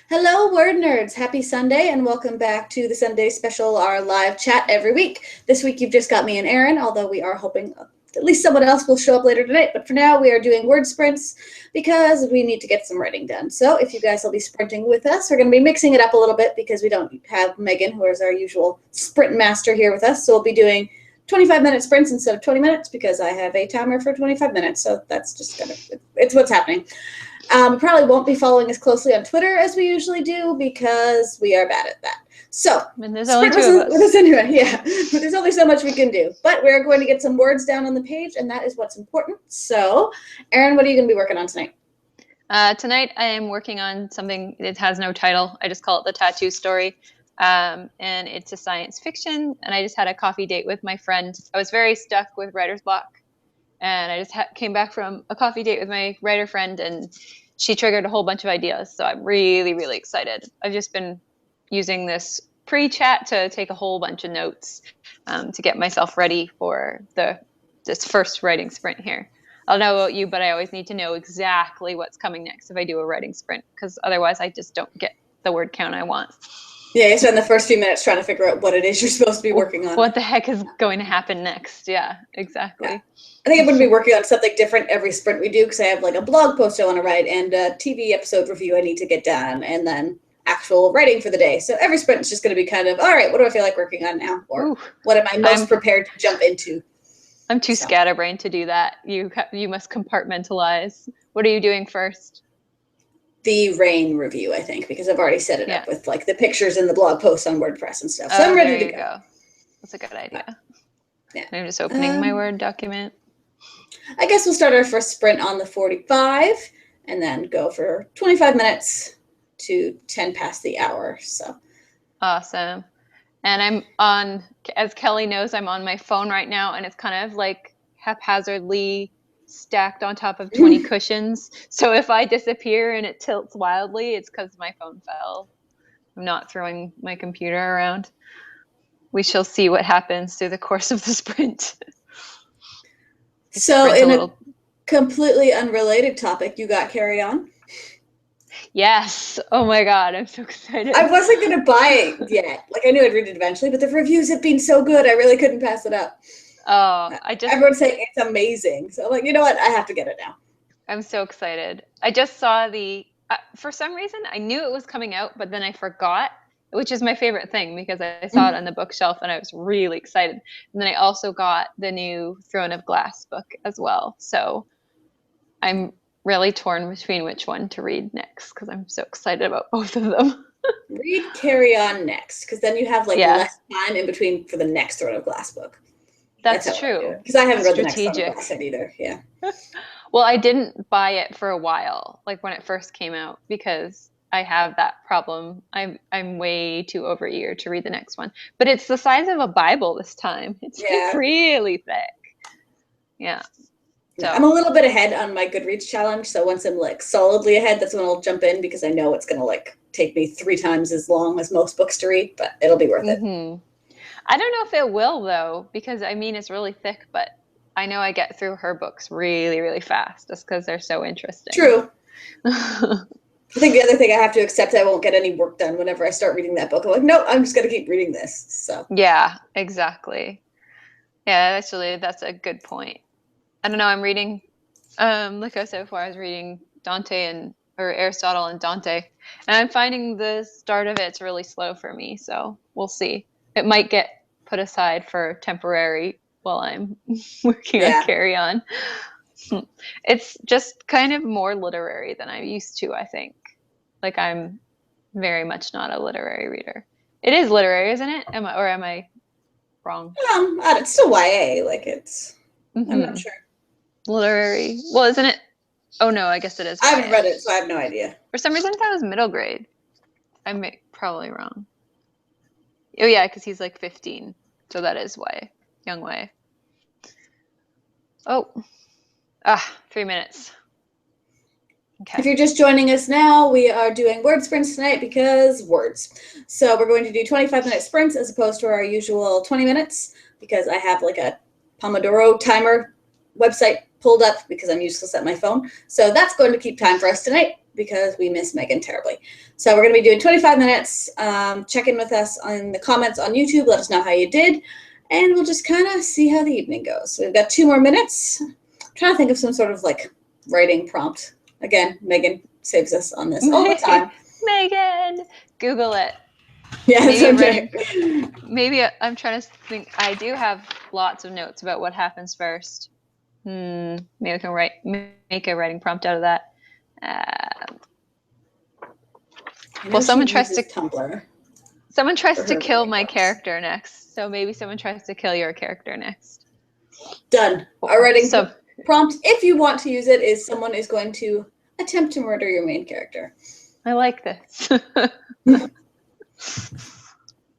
Hello, word nerds. Happy Sunday, and welcome back to the Sunday special, our live chat every week. This week, you've just got me and Aaron, although we are hoping at least someone else will show up later tonight. But for now, we are doing word sprints because we need to get some writing done. So if you guys will be sprinting with us, we're going to be mixing it up a little bit because we don't have Megan, who is our usual sprint master, here with us. So we'll be doing 25-minute sprints instead of 20 minutes because I have a timer for 25 minutes. So that's just it's what's happening. Probably won't be following as closely on Twitter as we usually do because we are bad at that. So, and there's only two of us. Anyway, yeah, but there's only so much we can do. But we're going to get some words down on the page, and that is what's important. So, Aaron, what are you going to be working on tonight? Tonight I am working on something that has no title. I just call it The Tattoo Story. And it's a science fiction, and I just had a coffee date with my friend. I was very stuck with writer's block, and I just came back from a coffee date with my writer friend, and she triggered a whole bunch of ideas. So I'm really, really excited. I've just been using this pre-chat to take a whole bunch of notes to get myself ready for this first writing sprint here. I don't know about you, but I always need to know exactly what's coming next if I do a writing sprint, because otherwise I just don't get the word count I want. Yeah, you spend the first few minutes trying to figure out what it is you're supposed to be working on. What the heck is going to happen next? Yeah, exactly. Yeah. I think I'm going to be working on something different every sprint we do because I have like a blog post I want to write and a TV episode review I need to get done and then actual writing for the day. So every sprint is just going to be kind of, all right, what do I feel like working on now? Or what am I most prepared to jump into? I'm too scatterbrained to do that. You must compartmentalize. What are you doing first? The rain review, I think, because I've already set it up with like the pictures and the blog posts on WordPress and stuff. So I'm ready to go. That's a good idea. Yeah. I'm just opening my Word document. I guess we'll start our first sprint on the 45 and then go for 25 minutes to 10 past the hour. So awesome. And I'm on, as Kelly knows, I'm on my phone right now, and it's kind of like haphazardly stacked on top of 20 cushions. So if I disappear and it tilts wildly, it's because my phone fell. I'm not throwing my computer around. We shall see what happens through the course of the sprint. So in a completely unrelated topic, you got Carry On? Yes. Oh my God, I'm so excited. I wasn't going to buy it yet. Like I knew I'd read it eventually, but the reviews have been so good, I really couldn't pass it up. Oh, everyone's saying it's amazing. So I'm like, you know what? I have to get it now. I'm so excited. I just saw for some reason, I knew it was coming out, but then I forgot, which is my favorite thing because I saw it on the bookshelf and I was really excited. And then I also got the new Throne of Glass book as well. So I'm really torn between which one to read next because I'm so excited about both of them. Read Carry On next, because then you have like less time in between for the next Throne of Glass book. That's true. Because I haven't read the next Throne of Glass either. Yeah. Well, I didn't buy it for a while, like when it first came out, because I have that problem. I'm way too overeager to read the next one. But it's the size of a Bible this time. It's like really thick. Yeah. So I'm a little bit ahead on my Goodreads challenge. So once I'm like solidly ahead, that's when I'll jump in because I know it's going to like take me 3 times as long as most books to read, but it'll be worth it. I don't know if it will though, because I mean, it's really thick, but I know I get through her books really, really fast just because they're so interesting. True. I think the other thing I have to accept, I won't get any work done whenever I start reading that book. I'm like, no, I'm just going to keep reading this. So yeah, exactly. Yeah, actually, that's a good point. I don't know. I'm reading, like I said before, I was reading Aristotle and Dante, and I'm finding the start of it's really slow for me. So we'll see. It might get put aside for temporary while I'm working on Carry On. It's just kind of more literary than I'm used to, I think. Like I'm very much not a literary reader. It is literary, isn't it? Am I wrong? It's still YA. Like it's, I'm not sure. Literary. Well, isn't it? Oh no, I guess it is. I haven't read it, so I have no idea. For some reason, I thought it was middle grade. I'm probably wrong. Oh yeah, because he's like 15, so that is young YA. Oh, 3 minutes. Okay. If you're just joining us now, we are doing word sprints tonight because words. So we're going to do 25-minute sprints as opposed to our usual 20 minutes because I have like a Pomodoro timer website pulled up because I'm useless at my phone. So that's going to keep time for us tonight because we miss Megan terribly. So we're going to be doing 25 minutes. Check in with us on the comments on YouTube. Let us know how you did. And we'll just kind of see how the evening goes. So we've got 2 more minutes. I'm trying to think of some sort of like writing prompt. Again, Megan saves us on this all the time. Megan, Google it. Yeah, maybe I'm trying to think. I do have lots of notes about what happens first. Maybe I can make a writing prompt out of that. Well, someone tries to Tumblr. Someone tries to kill my character next. So maybe someone tries to kill your character next. Done. Our writing prompt, if you want to use it, is someone is going to attempt to murder your main character. I like this.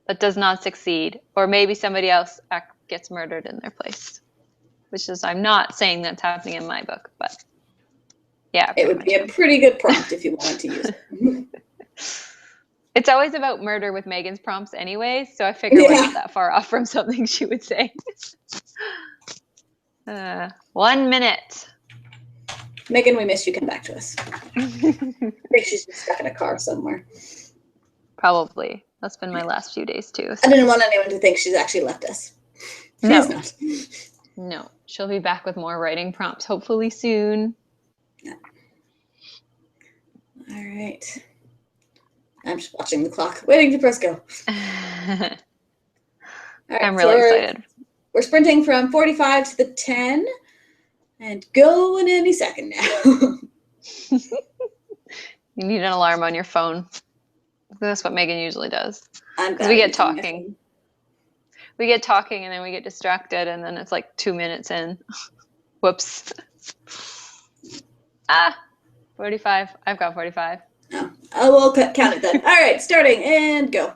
That does not succeed. Or maybe somebody else gets murdered in their place. Which is, I'm not saying that's happening in my book, but yeah. It would be a pretty good prompt if you wanted to use it. It's always about murder with Megan's prompts anyway, so I figure we're not that far off from something she would say. 1 minute. Megan, we missed you. Come back to us. I think she's been stuck in a car somewhere. Probably. That's been my last few days too. So. I didn't want anyone to think she's actually left us. She's not. No. She'll be back with more writing prompts hopefully soon. Yeah. All right. I'm just watching the clock, waiting to press go. All right, I'm really excited. We're sprinting from 45 to the 10 and going any second now. You need an alarm on your phone. That's what Megan usually does. Because we get talking. We get talking and then we get distracted and then it's like 2 minutes in. Whoops. 45. I've got 45. Oh, I will count it then. All right, starting and go.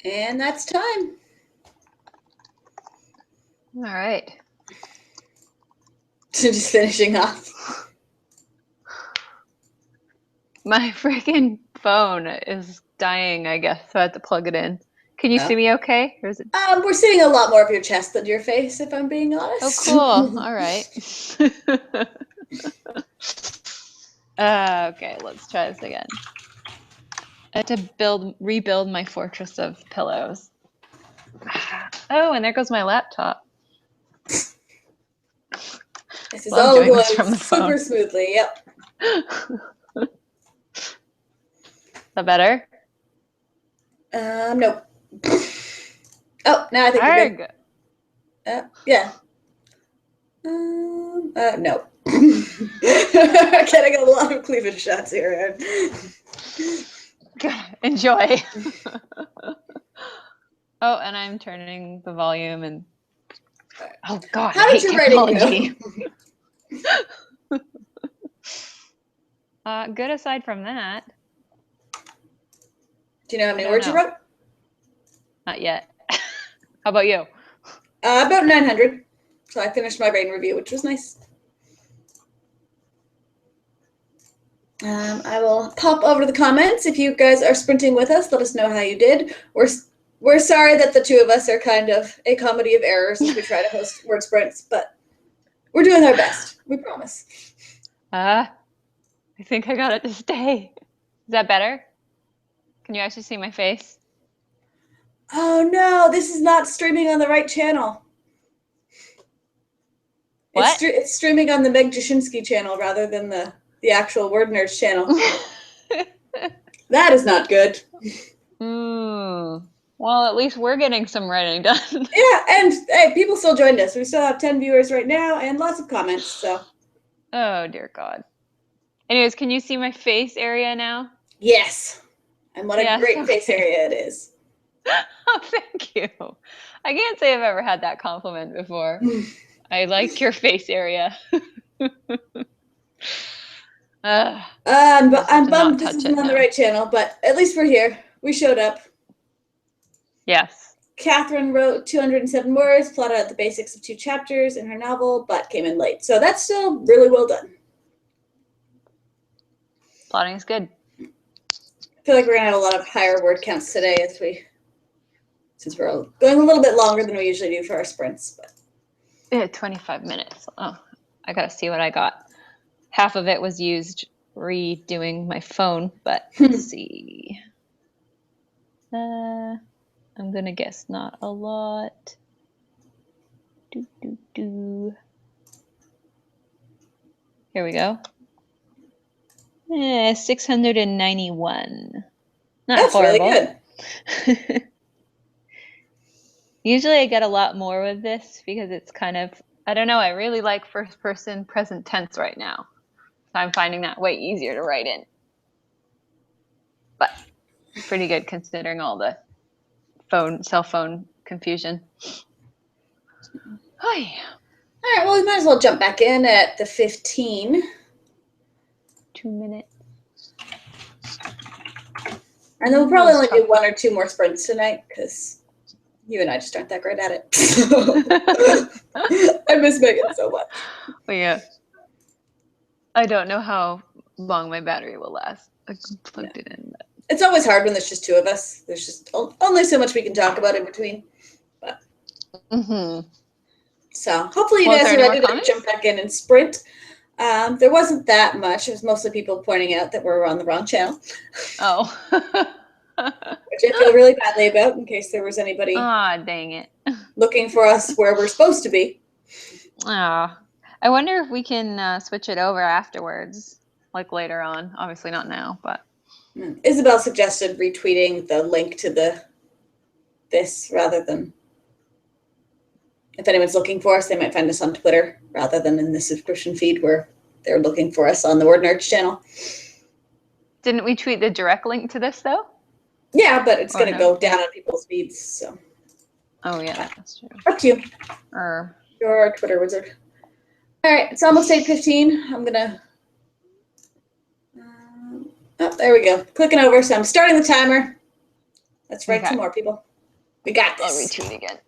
And that's time. All right. Just finishing off. My freaking phone is dying, I guess, so I have to plug it in. Can you Oh. see me okay? Or is it? We're seeing a lot more of your chest than your face, if I'm being honest. Oh, cool. All right. Okay, let's try this again. I have to rebuild my fortress of pillows. Oh, and there goes my laptop. This is Love all doing going this from the super phone. smoothly. Yep. Is that better? Nope. Oh, now I think we're good. Yeah. No. Getting a lot of cleavage shots here. Enjoy. Oh, and I'm turning the volume and. Oh God! How I did hate your writing technology. Good aside from that. Do you know how many words you wrote? Not yet. How about you? About 900. So I finished my brain review, which was nice. I will pop over to the comments. If you guys are sprinting with us, let us know how you did. We're sorry that the two of us are kind of a comedy of errors as we try to host word sprints, but we're doing our best. We promise. I think I got it to stay. Is that better? Can you actually see my face? Oh no, this is not streaming on the right channel. What? It's streaming on the Meg Jashinsky channel rather than the actual Word Nerds channel. That is not good. Well, at least we're getting some writing done. Yeah, and hey, people still joined us. We still have 10 viewers right now and lots of comments, so. Oh, dear God. Anyways, can you see my face area now? Yes. And what a great face area it is. Oh, thank you. I can't say I've ever had that compliment before. I like your face area. I'm bummed this isn't on the right channel, but at least we're here. We showed up. Yes. Catherine wrote 207 words, plotted out the basics of 2 chapters in her novel, but came in late. So that's still really well done. Plotting is good. I feel like we're going to have a lot of higher word counts today since we're going a little bit longer than we usually do for our sprints. But 25 minutes. Oh, I got to see what I got. Half of it was used redoing my phone, but let's see. I'm going to guess not a lot. Here we go. 691. That's horrible. Really good. Usually I get a lot more with this because it's kind of, I don't know, I really like first person present tense right now. So I'm finding that way easier to write in. But pretty good considering all the cell phone confusion. Hi. All right, well, we might as well jump back in at the 15. 2 minutes. And then we'll probably only do 1 or 2 more sprints tonight because you and I just aren't that great at it. I miss Megan so much. Well, yeah. I don't know how long my battery will last. I plugged it in. But. It's always hard when there's just 2 of us. There's just only so much we can talk about in between. But. So hopefully you guys are ready to jump back in and sprint. There wasn't that much. It was mostly people pointing out that we're on the wrong channel. Oh. Which I feel really badly about in case there was anybody dang it. looking for us where we're supposed to be. I wonder if we can switch it over afterwards, like later on. Obviously not now, but. Isabel suggested retweeting the link to this rather than, if anyone's looking for us, they might find us on Twitter rather than in the subscription feed where they're looking for us on the Word Nerds channel. Didn't we tweet the direct link to this, though? Yeah, but it's going to go down on people's feeds, so. Oh, yeah, that's true. Up to you. You're a Twitter wizard. All right, it's almost 8:15. I'm going to. Oh, there we go. Clicking over, so I'm starting the timer. Let's write some more people. We got I'll this. retweet again.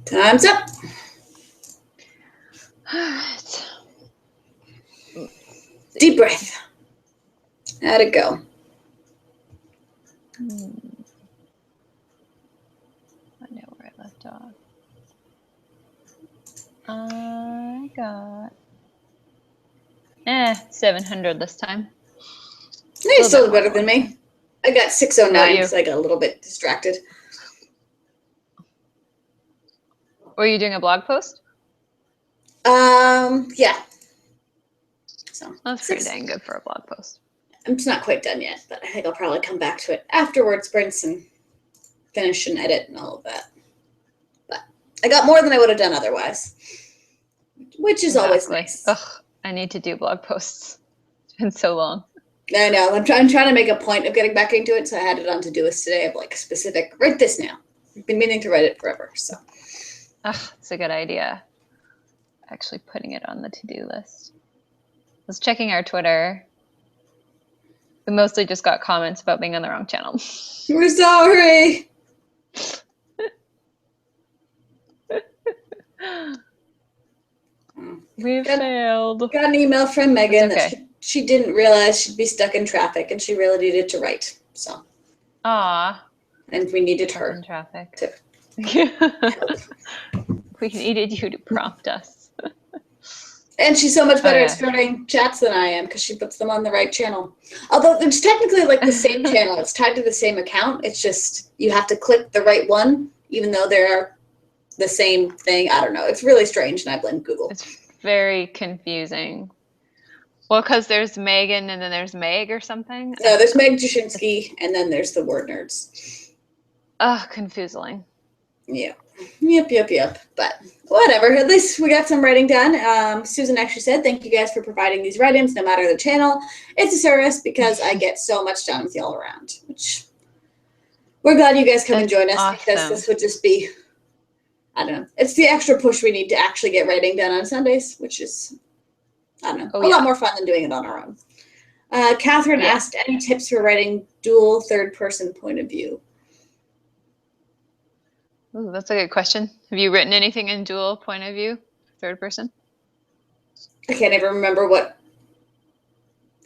Time's up. Alright. Deep breath. How'd it go? I know where I left off. I got 700 this time. You still did bit better more. than me. I got How 609 about you? because I got a little bit distracted. Were you doing a blog post? Yeah. So That's pretty dang good for a blog post. I'm just not quite done yet, but I think I'll probably come back to it afterwards, sprints, and finish and edit and all of that. But I got more than I would have done otherwise, which is always nice. Ugh, I need to do blog posts. It's been so long. I know. I'm trying to make a point of getting back into it, so I had it on to-do list today of like specific. Write this now. I've been meaning to write it forever. So. Ugh, it's a good idea. Actually, putting it on the to-do list. I was checking our Twitter. We mostly just got comments about being on the wrong channel. We're sorry. We failed. Got an email from Megan okay. that she didn't realize she'd be stuck in traffic, and she really needed to write. So. Aw. And we needed Stuck her in traffic. to We needed you to prompt us. And she's so much better yeah. at starting chats than I am because she puts them on the right channel. Although it's technically like the same channel. It's tied to the same account. It's just you have to click the right one, even though they're the same thing. I don't know. It's really strange, and I blame Google. It's very confusing. Well, because there's Megan and then there's Meg or something. No, there's Meg Jashinsky, and then there's the Word Nerds. Ugh, confusing. Yeah. Yep. But whatever. At least we got some writing done. Susan actually said, thank you guys for providing these write-ins, no matter the channel. It's a service because I get so much done with y'all around, which we're glad you guys come and join us because this would just be, I don't know. It's the extra push we need to actually get writing done on Sundays, which is, I don't know, a lot more fun than doing it on our own. Catherine asked, any tips for writing dual third-person point of view? Ooh, that's a good question. Have you written anything in dual point of view, third person? I can't even remember what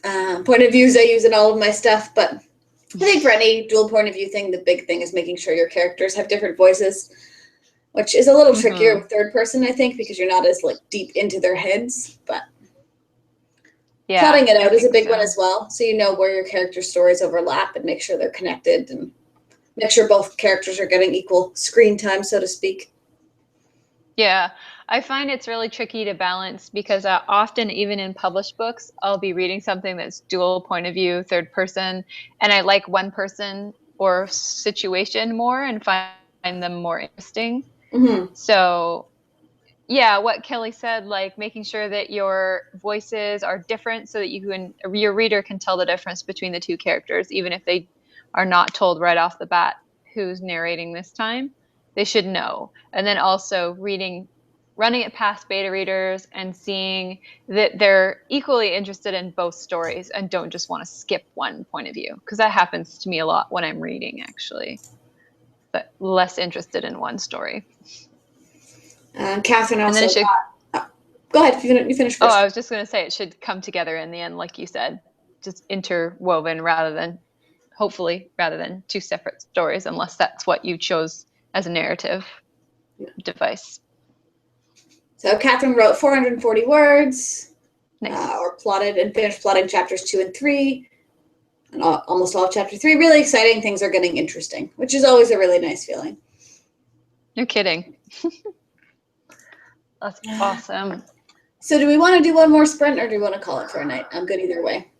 point of views I use in all of my stuff, but I think for any dual point of view thing, the big thing is making sure your characters have different voices, which is a little trickier with third person, I think, because you're not as like deep into their heads, but plotting it out is a big one as well. So you know where your character stories overlap and make sure they're connected and make sure both characters are getting equal screen time, so to speak. Yeah, I find it's really tricky to balance because often, even in published books, I'll be reading something that's dual point of view, third person, and I like one person or situation more and find them more interesting. Mm-hmm. So, yeah, what Kelly said, like making sure that your voices are different so that your reader can tell the difference between the two characters, even if they are not told right off the bat who's narrating this time. They should know. And then also running it past beta readers and seeing that they're equally interested in both stories and don't just want to skip one point of view. Because that happens to me a lot when I'm reading, actually. But less interested in one story. Catherine also go ahead, you finish first. Oh, I was just going to say it should come together in the end, like you said. Just interwoven rather than two separate stories, unless that's what you chose as a narrative device. So Catherine wrote 440 words, Nice. or plotted and finished plotting chapters 2 and 3, and almost all of chapter 3. Really exciting. Things are getting interesting, which is always a really nice feeling. You're kidding. That's awesome. So do we want to do one more sprint, or do we want to call it for a night? I'm good either way.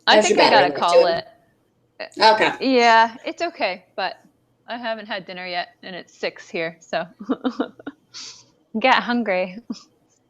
I think I gotta call it. Okay. Yeah, it's okay, but I haven't had dinner yet, and it's 6 here, so get hungry.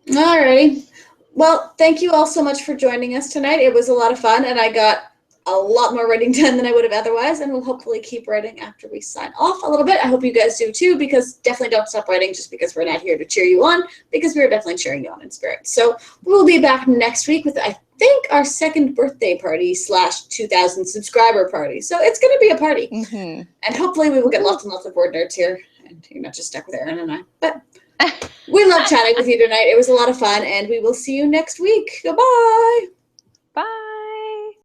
Alrighty. Well, thank you all so much for joining us tonight. It was a lot of fun, and I got a lot more writing done than I would have otherwise, and we'll hopefully keep writing after we sign off a little bit. I hope you guys do too, because definitely don't stop writing just because we're not here to cheer you on, because we're definitely cheering you on in spirit. So we'll be back next week with, I think, our second birthday party / 2,000 subscriber party. So it's going to be a party. Mm-hmm. And hopefully we will get lots and lots of Word Nerds here and you're not just stuck with Erin and I. But we love chatting with you tonight. It was a lot of fun, and we will see you next week. Goodbye. Bye.